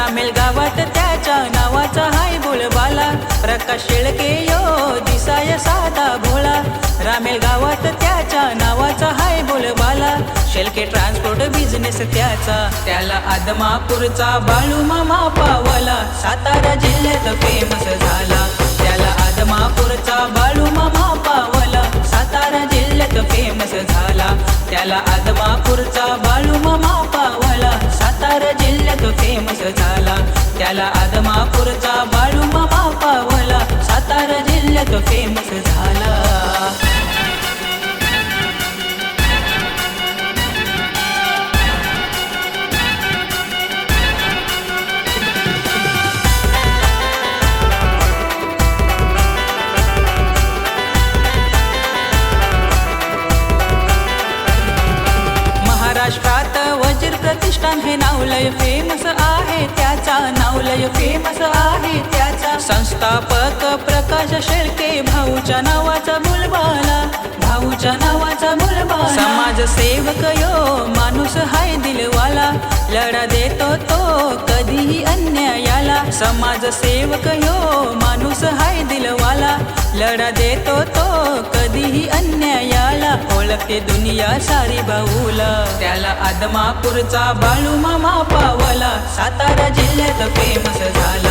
रामेल गावात त्याच्या नावाचा हाय बोलबाला, प्रकाश शेळके यो दिसाय साधा भोळा. रामेल गावात त्याच्या नावाचा हाय बोलबाला, शेळके ट्रान्सपोर्ट बिझनेस त्याचा. त्याला आदमापूरचा बाळू मामा पावला, सातारा जिल्ह्यात फेमस झाला. त्याला आदमापूरचा बाळू मामा पावला, सातारा जिल्ह्यात फेमस झाला. त्याला आदमापूरचा बाळू मामा पावला, सातारा जिल्ह्यात फेमस झाला. त्याला आदमापूरचा बाळू मामा पावला, सातारा जिल्ह्यात फेमस झाला. महाराष्ट्रात वज्र प्रतिष्ठान हे नाव लय फेमस आहे त्याचा, नाव लय फेमस आहे त्याचा. संस्थापक प्रकाश शेळके भाऊच्या नावाचा बोलबाला, भाऊच्या नावाचा बोलबाला. समाजसेवक यो माणूस हाय दिलवाला, लढा देतो तो कधीही अन्यायाला. समाजसेवक यो माणूस हाय दिलवाला, लढा देतो तो कधीही अन्यायाला. ओळखते दुनिया सारी भाऊला, त्याला आदमापूरचा बाळू मामा पावला, सातारा जिल्ह्यात फेमस झाला.